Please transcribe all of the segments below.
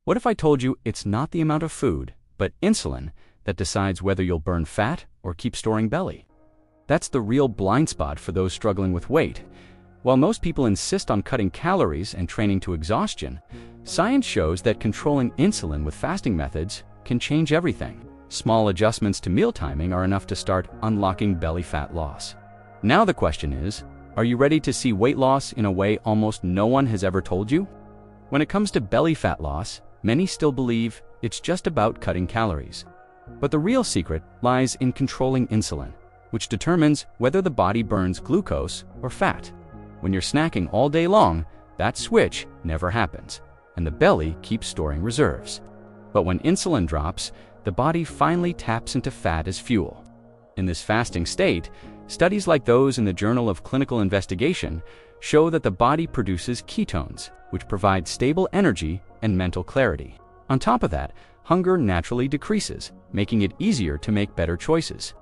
What if I told you it's not the amount of food, but insulin, that decides whether you'll burn fat or keep storing belly? That's the real blind spot for those struggling with weight. While most people insist on cutting calories and training to exhaustion, science shows that controlling insulin with fasting methods can change everything. Small adjustments to meal timing are enough to start unlocking belly fat loss. Now the question is, are you ready to see weight loss in a way almost no one has ever told you? When it comes to belly fat loss, many still believe it's just about cutting calories. But the real secret lies in controlling insulin, which determines whether the body burns glucose or fat. When you're snacking all day long, that switch never happens, and the belly keeps storing reserves. But when insulin drops, the body finally taps into fat as fuel. In this fasting state, studies like those in the Journal of Clinical Investigation show that the body produces ketones, which provide stable energy and mental clarity. On top of that, hunger naturally decreases, making it easier to make better choices.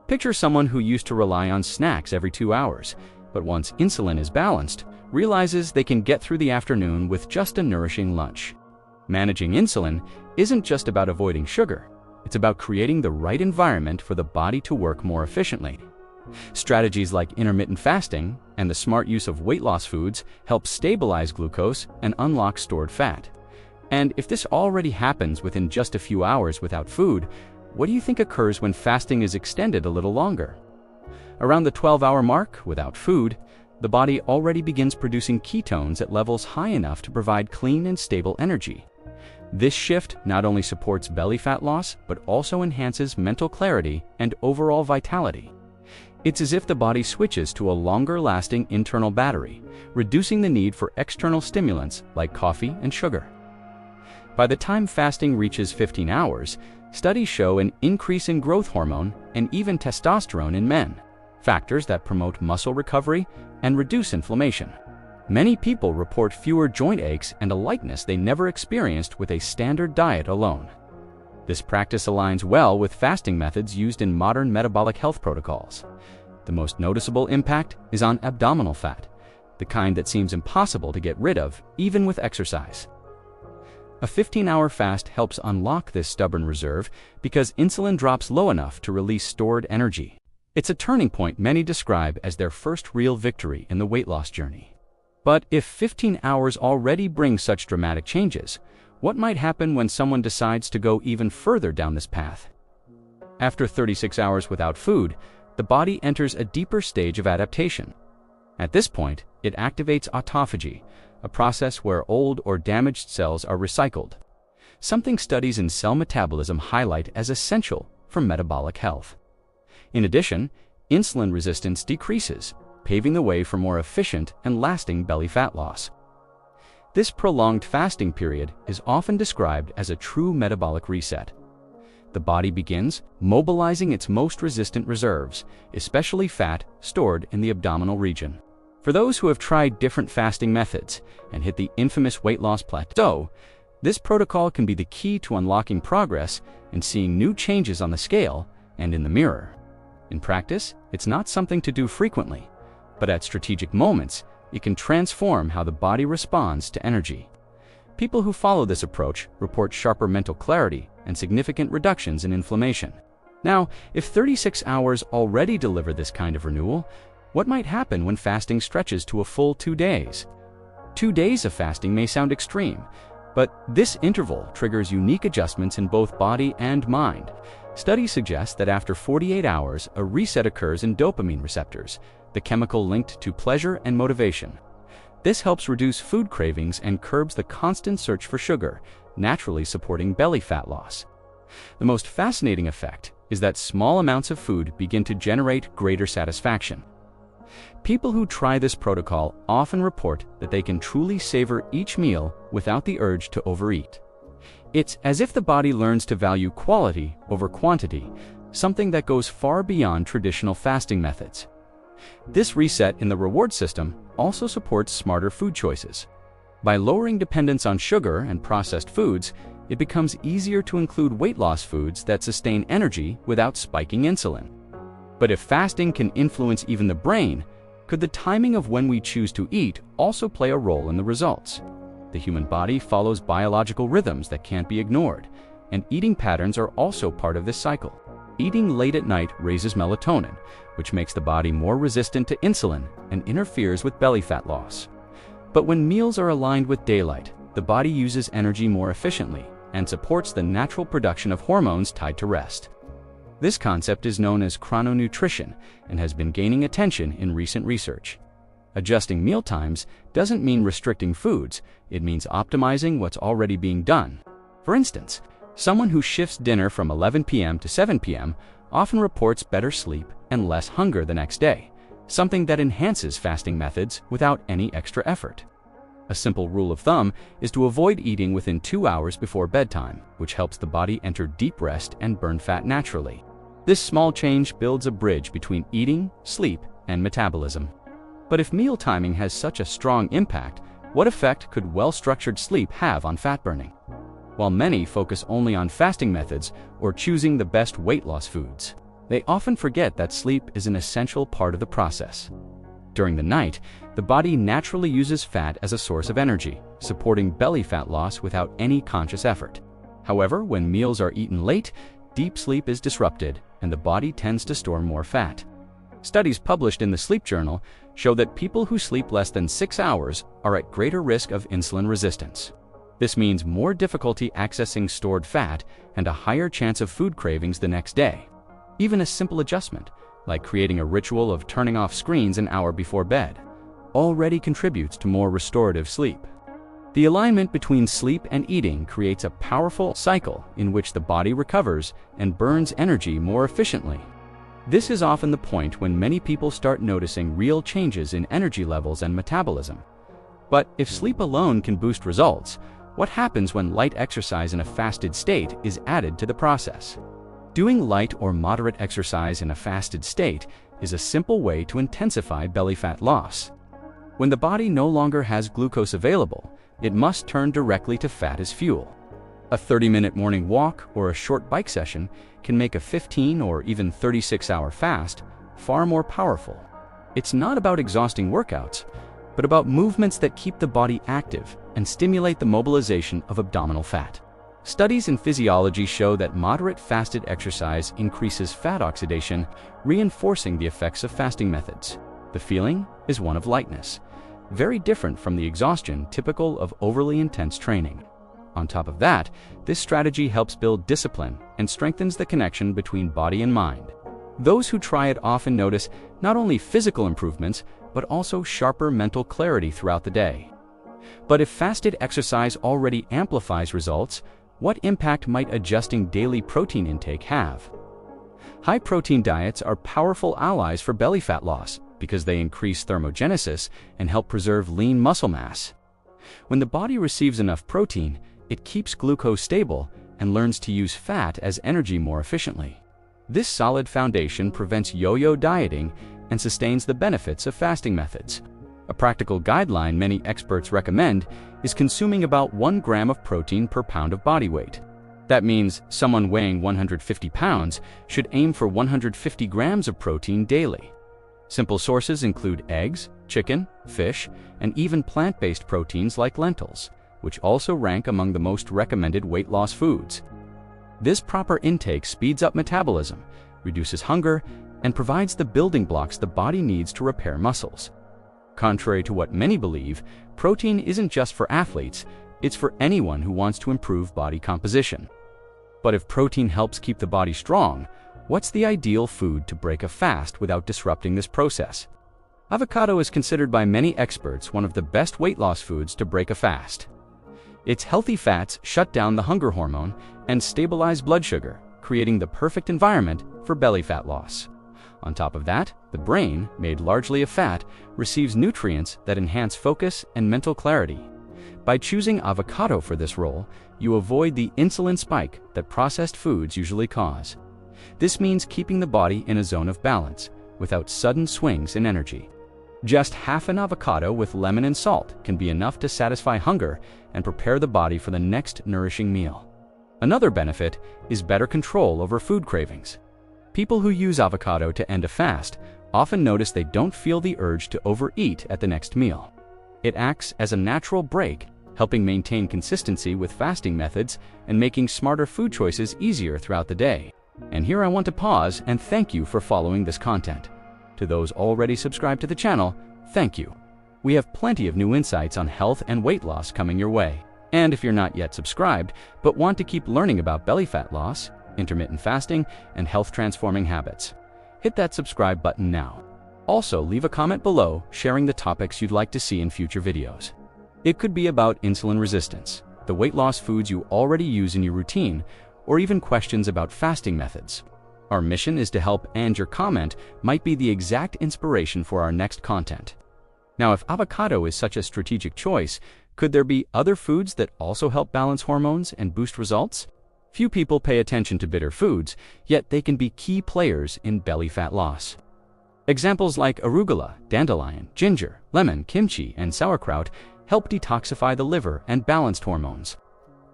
Picture someone who used to rely on snacks every 2 hours, but once insulin is balanced, realizes they can get through the afternoon with just a nourishing lunch. Managing insulin isn't just about avoiding sugar. It's about creating the right environment for the body to work more efficiently. Strategies like intermittent fasting and the smart use of weight loss foods help stabilize glucose and unlock stored fat. And if this already happens within just a few hours without food, what do you think occurs when fasting is extended a little longer? Around the 12-hour mark, without food, the body already begins producing ketones at levels high enough to provide clean and stable energy. This shift not only supports belly fat loss, but also enhances mental clarity and overall vitality. It's as if the body switches to a longer-lasting internal battery, reducing the need for external stimulants like coffee and sugar. By the time fasting reaches 15 hours, studies show an increase in growth hormone and even testosterone in men, factors that promote muscle recovery and reduce inflammation. Many people report fewer joint aches and a lightness they never experienced with a standard diet alone. This practice aligns well with fasting methods used in modern metabolic health protocols. The most noticeable impact is on abdominal fat, the kind that seems impossible to get rid of, even with exercise. A 15-hour fast helps unlock this stubborn reserve because insulin drops low enough to release stored energy. It's a turning point many describe as their first real victory in the weight loss journey. But if 15 hours already bring such dramatic changes, what might happen when someone decides to go even further down this path? After 36 hours without food, the body enters a deeper stage of adaptation. At this point, it activates autophagy, a process where old or damaged cells are recycled, something studies in cell metabolism highlight as essential for metabolic health. In addition, insulin resistance decreases, paving the way for more efficient and lasting belly fat loss. This prolonged fasting period is often described as a true metabolic reset. The body begins mobilizing its most resistant reserves, especially fat stored in the abdominal region. For those who have tried different fasting methods and hit the infamous weight loss plateau, this protocol can be the key to unlocking progress and seeing new changes on the scale and in the mirror. In practice, it's not something to do frequently, but at strategic moments, it can transform how the body responds to energy. People who follow this approach report sharper mental clarity and significant reductions in inflammation. Now, if 36 hours already deliver this kind of renewal, what might happen when fasting stretches to a full 2 days? 2 days of fasting may sound extreme, but this interval triggers unique adjustments in both body and mind. Studies suggest that after 48 hours, a reset occurs in dopamine receptors, the chemical linked to pleasure and motivation. This helps reduce food cravings and curbs the constant search for sugar, naturally supporting belly fat loss. The most fascinating effect is that small amounts of food begin to generate greater satisfaction. People who try this protocol often report that they can truly savor each meal without the urge to overeat. It's as if the body learns to value quality over quantity, something that goes far beyond traditional fasting methods. This reset in the reward system also supports smarter food choices. By lowering dependence on sugar and processed foods, it becomes easier to include weight loss foods that sustain energy without spiking insulin. But if fasting can influence even the brain, could the timing of when we choose to eat also play a role in the results? The human body follows biological rhythms that can't be ignored, and eating patterns are also part of this cycle. Eating late at night raises melatonin, which makes the body more resistant to insulin and interferes with belly fat loss. But when meals are aligned with daylight, the body uses energy more efficiently and supports the natural production of hormones tied to rest. This concept is known as chrononutrition and has been gaining attention in recent research. Adjusting meal times doesn't mean restricting foods, it means optimizing what's already being done. For instance, someone who shifts dinner from 11 p.m. to 7 p.m. often reports better sleep and less hunger the next day, something that enhances fasting methods without any extra effort. A simple rule of thumb is to avoid eating within 2 hours before bedtime, which helps the body enter deep rest and burn fat naturally. This small change builds a bridge between eating, sleep, and metabolism. But if meal timing has such a strong impact, what effect could well-structured sleep have on fat burning? While many focus only on fasting methods or choosing the best weight loss foods, they often forget that sleep is an essential part of the process. During the night, the body naturally uses fat as a source of energy, supporting belly fat loss without any conscious effort. However, when meals are eaten late, deep sleep is disrupted and the body tends to store more fat. Studies published in the Sleep Journal show that people who sleep less than 6 hours are at greater risk of insulin resistance. This means more difficulty accessing stored fat and a higher chance of food cravings the next day. Even a simple adjustment, like creating a ritual of turning off screens an hour before bed, already contributes to more restorative sleep. The alignment between sleep and eating creates a powerful cycle in which the body recovers and burns energy more efficiently. This is often the point when many people start noticing real changes in energy levels and metabolism. But if sleep alone can boost results, what happens when light exercise in a fasted state is added to the process? Doing light or moderate exercise in a fasted state is a simple way to intensify belly fat loss. When the body no longer has glucose available, it must turn directly to fat as fuel. A 30-minute morning walk or a short bike session can make a 15 or even 36-hour fast far more powerful. It's not about exhausting workouts, but about movements that keep the body active and stimulate the mobilization of abdominal fat. Studies in physiology show that moderate fasted exercise increases fat oxidation, reinforcing the effects of fasting methods. The feeling is one of lightness, very different from the exhaustion typical of overly intense training. On top of that, this strategy helps build discipline and strengthens the connection between body and mind. Those who try it often notice not only physical improvements, but also sharper mental clarity throughout the day. But if fasted exercise already amplifies results, what impact might adjusting daily protein intake have? High-protein diets are powerful allies for belly fat loss because they increase thermogenesis and help preserve lean muscle mass. When the body receives enough protein, it keeps glucose stable and learns to use fat as energy more efficiently. This solid foundation prevents yo-yo dieting and sustains the benefits of fasting methods. A practical guideline many experts recommend is consuming about 1 gram of protein per pound of body weight. That means someone weighing 150 pounds should aim for 150 grams of protein daily. Simple sources include eggs, chicken, fish, and even plant-based proteins like lentils, which also rank among the most recommended weight loss foods. This proper intake speeds up metabolism, reduces hunger, and provides the building blocks the body needs to repair muscles. Contrary to what many believe, protein isn't just for athletes, it's for anyone who wants to improve body composition. But if protein helps keep the body strong, what's the ideal food to break a fast without disrupting this process? Avocado is considered by many experts one of the best weight loss foods to break a fast. Its healthy fats shut down the hunger hormone and stabilize blood sugar, creating the perfect environment for belly fat loss. On top of that, the brain, made largely of fat, receives nutrients that enhance focus and mental clarity. By choosing avocado for this role, you avoid the insulin spike that processed foods usually cause. This means keeping the body in a zone of balance, without sudden swings in energy. Just half an avocado with lemon and salt can be enough to satisfy hunger and prepare the body for the next nourishing meal. Another benefit is better control over food cravings. People who use avocado to end a fast often notice they don't feel the urge to overeat at the next meal. It acts as a natural break, helping maintain consistency with fasting methods and making smarter food choices easier throughout the day. And here I want to pause and thank you for following this content. To those already subscribed to the channel, thank you. We have plenty of new insights on health and weight loss coming your way. And if you're not yet subscribed, but want to keep learning about belly fat loss, intermittent fasting, and health-transforming habits, hit that subscribe button now. Also, leave a comment below sharing the topics you'd like to see in future videos. It could be about insulin resistance, the weight loss foods you already use in your routine, or even questions about fasting methods. Our mission is to help, and your comment might be the exact inspiration for our next content. Now, if avocado is such a strategic choice, could there be other foods that also help balance hormones and boost results? Few people pay attention to bitter foods, yet they can be key players in belly fat loss. Examples like arugula, dandelion, ginger, lemon, kimchi, and sauerkraut help detoxify the liver and balance hormones.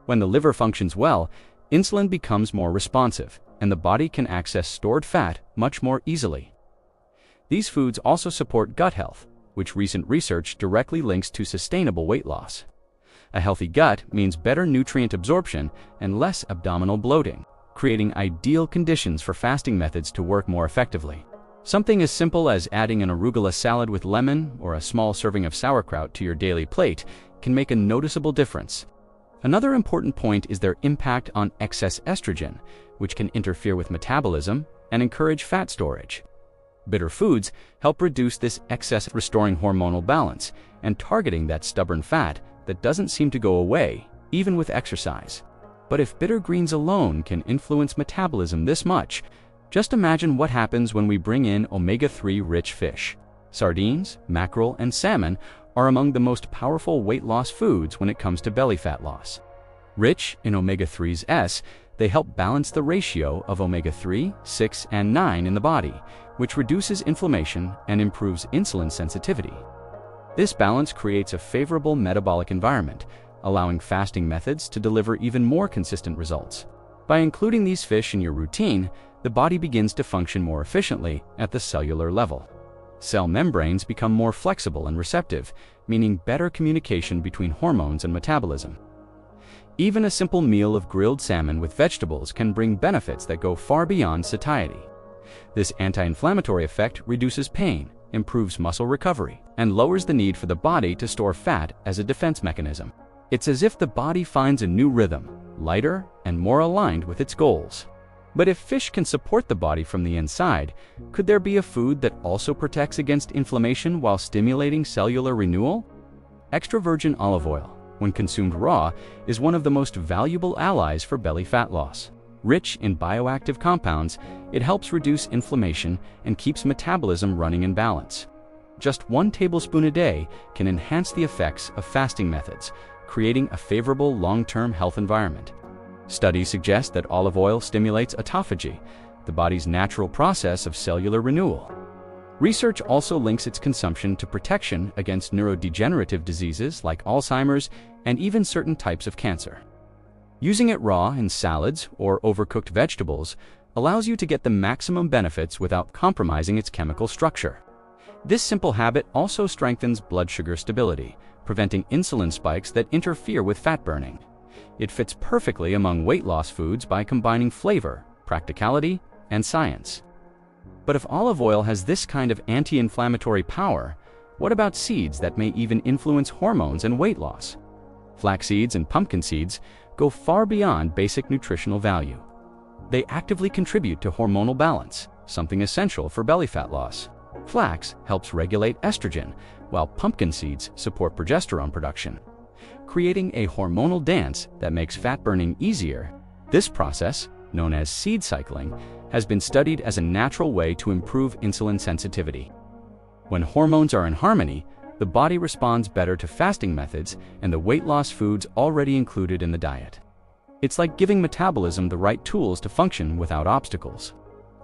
When the liver functions well, insulin becomes more responsive, and the body can access stored fat much more easily. These foods also support gut health, which recent research directly links to sustainable weight loss. A healthy gut means better nutrient absorption and less abdominal bloating, creating ideal conditions for fasting methods to work more effectively. Something as simple as adding an arugula salad with lemon or a small serving of sauerkraut to your daily plate can make a noticeable difference. Another important point is their impact on excess estrogen, which can interfere with metabolism and encourage fat storage. Bitter foods help reduce this excess, restoring hormonal balance and targeting that stubborn fat that doesn't seem to go away, even with exercise. But if bitter greens alone can influence metabolism this much, just imagine what happens when we bring in omega-3 rich fish. Sardines, mackerel, and salmon are among the most powerful weight loss foods when it comes to belly fat loss. Rich in omega-3s, they help balance the ratio of omega-3, 6, and 9 in the body, which reduces inflammation and improves insulin sensitivity. This balance creates a favorable metabolic environment, allowing fasting methods to deliver even more consistent results. By including these fish in your routine, the body begins to function more efficiently at the cellular level. Cell membranes become more flexible and receptive, meaning better communication between hormones and metabolism. Even a simple meal of grilled salmon with vegetables can bring benefits that go far beyond satiety. This anti-inflammatory effect reduces pain, improves muscle recovery, and lowers the need for the body to store fat as a defense mechanism. It's as if the body finds a new rhythm, lighter and more aligned with its goals. But if fish can support the body from the inside, could there be a food that also protects against inflammation while stimulating cellular renewal? Extra virgin olive oil, when consumed raw, is one of the most valuable allies for belly fat loss. Rich in bioactive compounds, it helps reduce inflammation and keeps metabolism running in balance. Just 1 tablespoon a day can enhance the effects of fasting methods, creating a favorable long-term health environment. Studies suggest that olive oil stimulates autophagy, the body's natural process of cellular renewal. Research also links its consumption to protection against neurodegenerative diseases like Alzheimer's and even certain types of cancer. Using it raw in salads or overcooked vegetables allows you to get the maximum benefits without compromising its chemical structure. This simple habit also strengthens blood sugar stability, preventing insulin spikes that interfere with fat burning. It fits perfectly among weight loss foods by combining flavor, practicality, and science. But if olive oil has this kind of anti-inflammatory power, what about seeds that may even influence hormones and weight loss? Flax seeds and pumpkin seeds go far beyond basic nutritional value. They actively contribute to hormonal balance, something essential for belly fat loss. Flax helps regulate estrogen, while pumpkin seeds support progesterone production, creating a hormonal dance that makes fat burning easier. This process, known as seed cycling, has been studied as a natural way to improve insulin sensitivity. When hormones are in harmony, the body responds better to fasting methods and the weight loss foods already included in the diet. It's like giving metabolism the right tools to function without obstacles.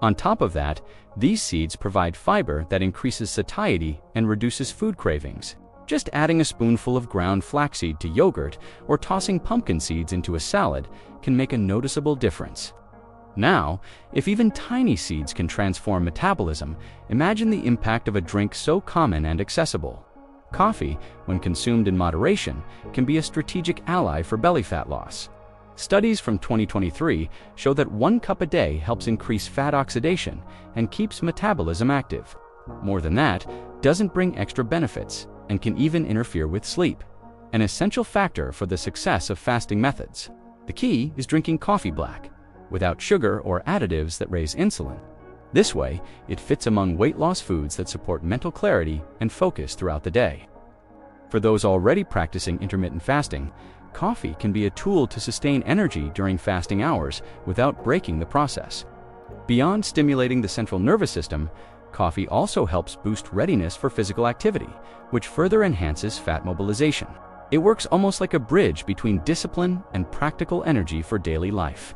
On top of that, these seeds provide fiber that increases satiety and reduces food cravings. Just adding a spoonful of ground flaxseed to yogurt or tossing pumpkin seeds into a salad can make a noticeable difference. Now, if even tiny seeds can transform metabolism, imagine the impact of a drink so common and accessible. Coffee, when consumed in moderation, can be a strategic ally for belly fat loss. Studies from 2023 show that 1 cup a day helps increase fat oxidation and keeps metabolism active. More than that, doesn't bring extra benefits and can even interfere with sleep, an essential factor for the success of fasting methods. The key is drinking coffee black, without sugar or additives that raise insulin. This way, it fits among weight loss foods that support mental clarity and focus throughout the day. For those already practicing intermittent fasting, coffee can be a tool to sustain energy during fasting hours without breaking the process. Beyond stimulating the central nervous system, coffee also helps boost readiness for physical activity, which further enhances fat mobilization. It works almost like a bridge between discipline and practical energy for daily life.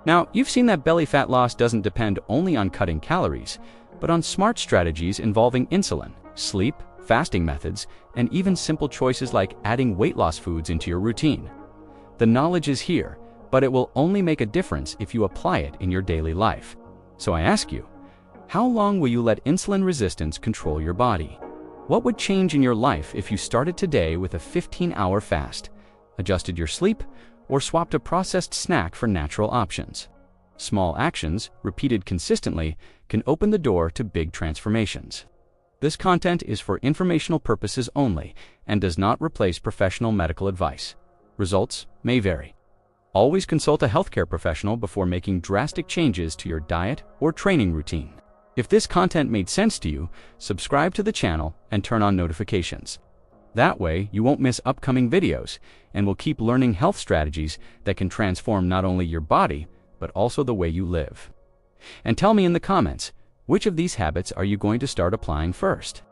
Now, you've seen that belly fat loss doesn't depend only on cutting calories, but on smart strategies involving insulin, sleep, fasting methods, and even simple choices like adding weight loss foods into your routine. The knowledge is here, but it will only make a difference if you apply it in your daily life. So I ask you, how long will you let insulin resistance control your body? What would change in your life if you started today with a 15-hour fast, adjusted your sleep, or swapped a processed snack for natural options? Small actions, repeated consistently, can open the door to big transformations. This content is for informational purposes only and does not replace professional medical advice. Results may vary. Always consult a healthcare professional before making drastic changes to your diet or training routine. If this content made sense to you, subscribe to the channel and turn on notifications. That way, you won't miss upcoming videos and will keep learning health strategies that can transform not only your body, but also the way you live. And tell me in the comments, which of these habits are you going to start applying first?